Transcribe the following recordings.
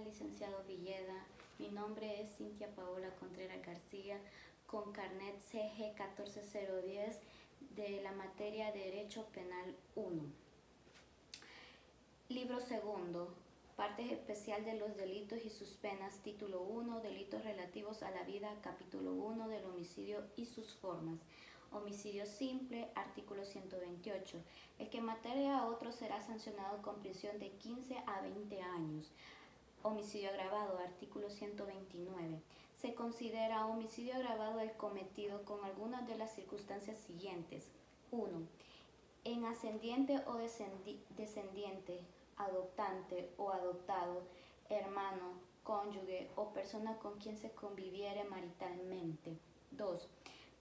licenciado Villeda. Mi nombre es Cintia Paola Contreras García, con carnet CG 14010 de la materia Derecho Penal 1. Libro segundo, Partes especial de los delitos y sus penas, título 1, Delitos relativos a la vida, capítulo 1 del homicidio y sus formas. Homicidio simple, artículo 128. El que matare a otro será sancionado con prisión de 15 a 20 años. Homicidio agravado, artículo 129. Se considera homicidio agravado el cometido con algunas de las circunstancias siguientes. 1. En ascendiente o descendiente, adoptante o adoptado, hermano, cónyuge o persona con quien se conviviere maritalmente. 2.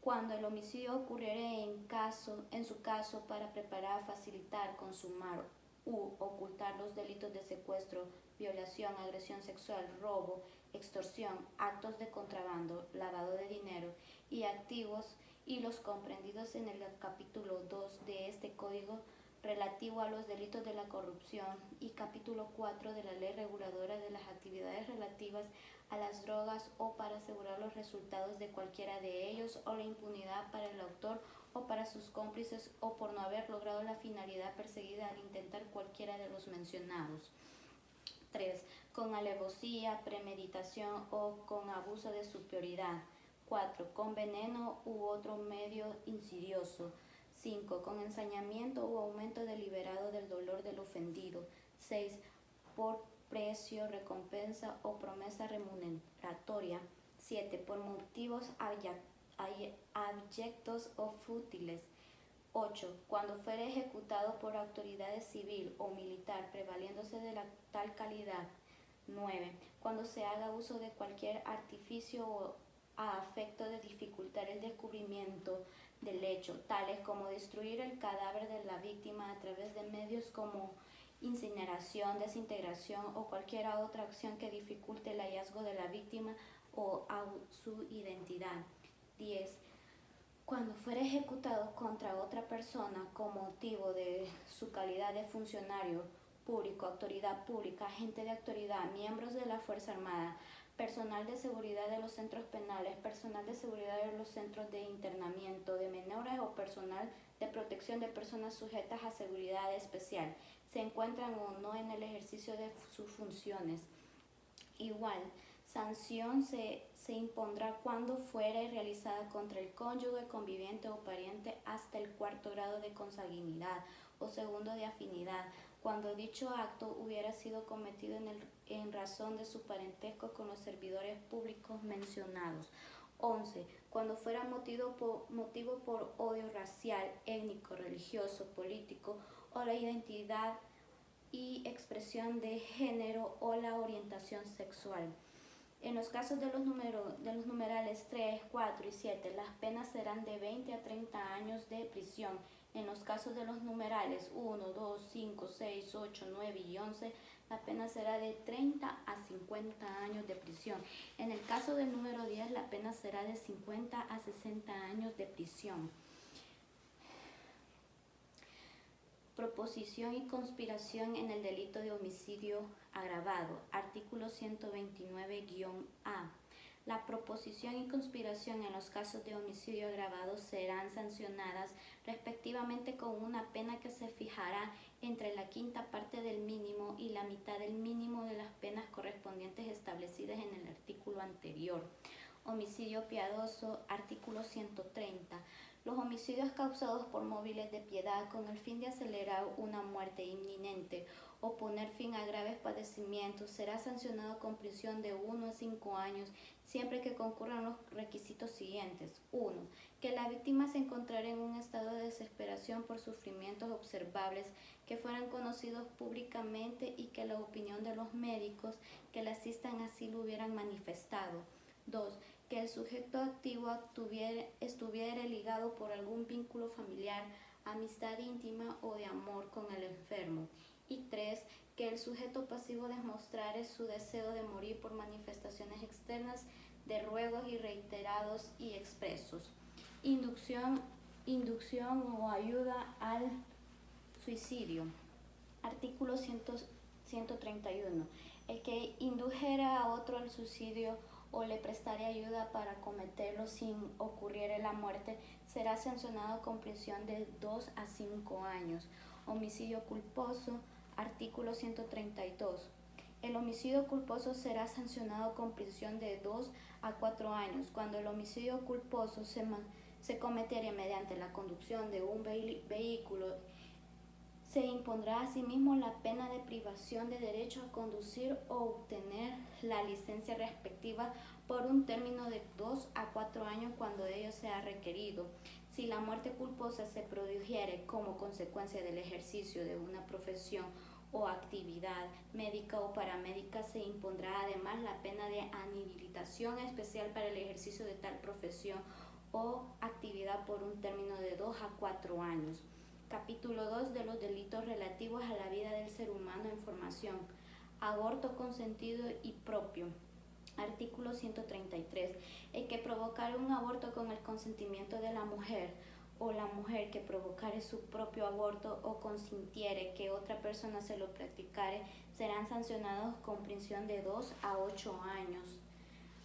Cuando el homicidio ocurriere en su caso para preparar, facilitar, consumar u ocultar los delitos de secuestro, violación, agresión sexual, robo, extorsión, actos de contrabando, lavado de dinero y activos y los comprendidos en el capítulo 2 de este código relativo a los delitos de la corrupción y capítulo 4 de la ley reguladora de las actividades relativas a las drogas o para asegurar los resultados de cualquiera de ellos o la impunidad para el autor o para sus cómplices o por no haber logrado la finalidad perseguida al intentar cualquiera de los mencionados. 3. Con alevosía, premeditación o con abuso de superioridad. 4. Con veneno u otro medio insidioso. 5. Con ensañamiento o aumento deliberado del dolor del ofendido. 6. Por precio, recompensa o promesa remuneratoria. 7. Por motivos abyectos o fútiles. 8. Cuando fuere ejecutado por autoridades civil o militar prevaliéndose de la tal calidad. 9. Cuando se haga uso de cualquier artificio o a efecto de dificultar el descubrimiento del hecho, tales como destruir el cadáver de la víctima a través de medios como incineración, desintegración o cualquier otra acción que dificulte el hallazgo de la víctima o su identidad. 10. Cuando fuere ejecutado contra otra persona con motivo de su calidad de funcionario público, autoridad pública, agente de autoridad, miembros de la Fuerza Armada, personal de seguridad de los centros penales, personal de seguridad de los centros de internamiento de menores o personal de protección de personas sujetas a seguridad especial, se encuentran o no en el ejercicio de sus funciones. Igual, sanción se impondrá cuando fuere realizada contra el cónyuge, conviviente o pariente hasta el 4º grado de consanguinidad o 2º de afinidad, cuando dicho acto hubiera sido cometido en razón de su parentesco con los servidores públicos mencionados. 11. Cuando fuera motivo por odio racial, étnico, religioso, político o la identidad y expresión de género o la orientación sexual. En los casos de los numerales 3, 4 y 7, las penas serán de 20 a 30 años de prisión. En los casos de los numerales 1, 2, 5, 6, 8, 9 y 11, la pena será de 30 a 50 años de prisión. En el caso del número 10, la pena será de 50 a 60 años de prisión. Proposición y conspiración en el delito de homicidio agravado. Artículo 129-A. La proposición y conspiración en los casos de homicidio agravado serán sancionadas respectivamente con una pena que se fijará entre la quinta parte del mínimo y la mitad del mínimo de las penas correspondientes establecidas en el artículo anterior. Homicidio piadoso, artículo 130. Los homicidios causados por móviles de piedad con el fin de acelerar una muerte inminente o poner fin a graves padecimientos será sancionado con prisión de 1 a 5 años siempre que concurran los requisitos siguientes. 1. Que la víctima se encontrara en un estado de desesperación por sufrimientos observables que fueran conocidos públicamente y que la opinión de los médicos que la asistan así lo hubieran manifestado. 2. Que el sujeto activo estuviera ligado por algún vínculo familiar, amistad íntima o de amor con el enfermo. Y 3. Que el sujeto pasivo demostrare su deseo de morir por manifestaciones externas de ruegos y reiterados y expresos. Inducción o ayuda al suicidio. Artículo 131. El que indujera a otro al suicidio o le prestare ayuda para cometerlo sin ocurriere la muerte, será sancionado con prisión de 2 a 5 años. Homicidio culposo, artículo 132. El homicidio culposo será sancionado con prisión de 2 a 4 años. Cuando el homicidio culposo se cometiere mediante la conducción de un vehículo, se impondrá asimismo la pena de privación de derecho a conducir o obtener la licencia respectiva por un término de 2 a 4 años cuando ello sea requerido. Si la muerte culposa se produjere como consecuencia del ejercicio de una profesión o actividad médica o paramédica, se impondrá además la pena de inhabilitación especial para el ejercicio de tal profesión o actividad por un término de 2 a 4 años. Capítulo 2 de los delitos relativos a la vida del ser humano en formación. Aborto consentido y propio. Artículo 133. El que provocare un aborto con el consentimiento de la mujer o la mujer que provocare su propio aborto o consintiere que otra persona se lo practicare, serán sancionados con prisión de 2 a 8 años.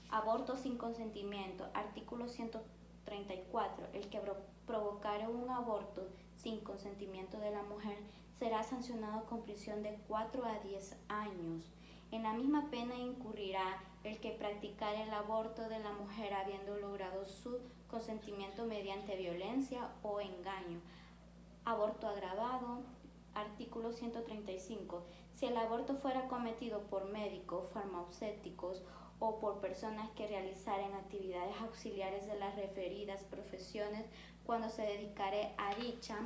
Aborto sin consentimiento. Artículo 134. El que provocare un aborto sin consentimiento de la mujer será sancionado con prisión de 4 a 10 años. En la misma pena incurrirá el que practicare el aborto de la mujer habiendo logrado su consentimiento mediante violencia o engaño. Aborto agravado. Artículo 135. Si el aborto fuera cometido por médicos, farmacéuticos o por personas que realizaren actividades auxiliares de las referidas profesiones, cuando se dedicare a dicha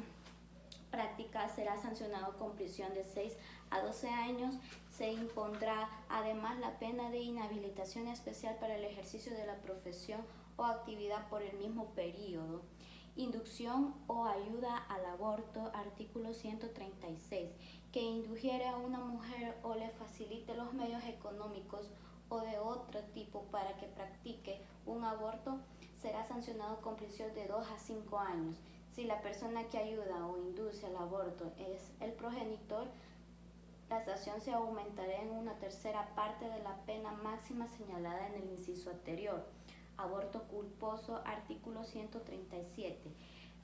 práctica será sancionado con prisión de 6 a 12 años. Se impondrá además la pena de inhabilitación especial para el ejercicio de la profesión o actividad por el mismo período. Inducción o ayuda al aborto. Artículo 136. Que indujere a una mujer o le facilite los medios económicos o de otro tipo para que practique un aborto será sancionado con prisión de 2 a 5 años. Si la persona que ayuda o induce al aborto es el progenitor, la sanción se aumentará en una tercera parte de la pena máxima señalada en el inciso anterior. Aborto culposo. Artículo 137.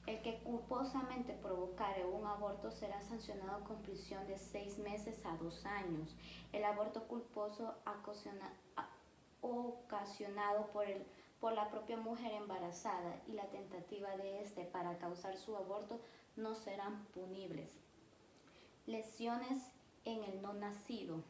El que culposamente provocare un aborto será sancionado con prisión de 6 meses a 2 años. El aborto culposo ocasionado por la propia mujer embarazada y la tentativa de éste para causar su aborto no serán punibles. Lesiones en el no nacido.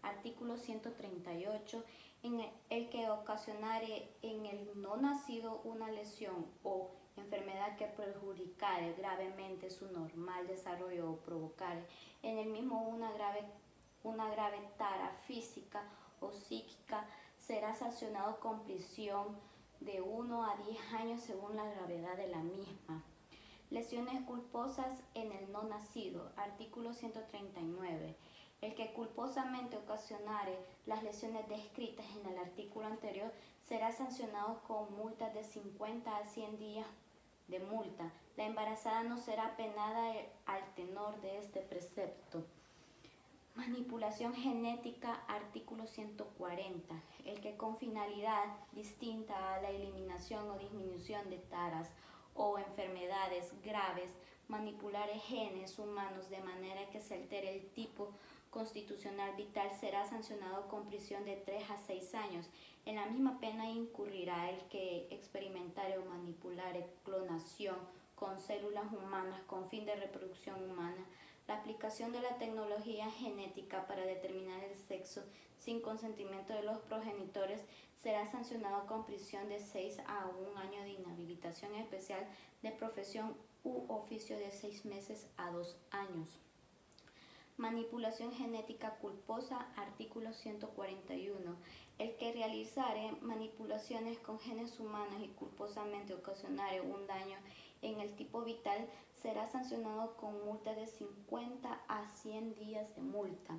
Artículo 138. En el que ocasionare en el no nacido una lesión o enfermedad que perjudicare gravemente su normal desarrollo o provocare en el mismo una grave tara física o psíquica, será sancionado con prisión de 1 a 10 años según la gravedad de la misma. Lesiones culposas en el no nacido. Artículo 139. El que culposamente ocasionare las lesiones descritas en el artículo anterior será sancionado con multas de 50 a 100 días de multa. La embarazada no será penada al tenor de este precepto. Manipulación genética. Artículo 140. El que con finalidad distinta a la eliminación o disminución de taras o enfermedades graves manipulare genes humanos de manera que se altere el tipo constitucional vital será sancionado con prisión de 3 a 6 años. En la misma pena incurrirá el que experimentare o manipulare clonación con células humanas con fin de reproducción humana, la aplicación de la tecnología genética para determinar el sexo sin consentimiento de los progenitores será sancionado con prisión de 6 a 1 año de inhabilitación especial de profesión u oficio de 6 meses a 2 años. Manipulación genética culposa. Artículo 141. El que realizare manipulaciones con genes humanos y culposamente ocasionare un daño en el tipo vital será sancionado con multa de 50 a 100 días de multa.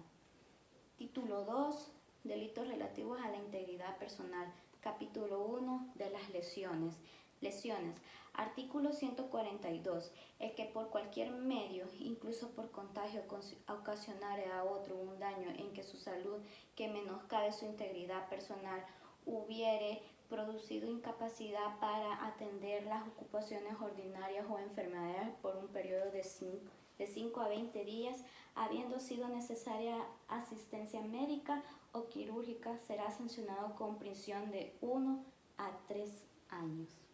Título 2. Delitos relativos a la integridad personal. Capítulo 1 de las lesiones. Lesiones. Artículo 142. El que por cualquier medio, incluso por contagio, ocasionare a otro un daño en que su salud, que menoscabe su integridad personal, hubiere producido incapacidad para atender las ocupaciones ordinarias o enfermedades por un periodo de 5 a 20 días, habiendo sido necesaria asistencia médica o quirúrgica, será sancionado con prisión de 1 a 3 años.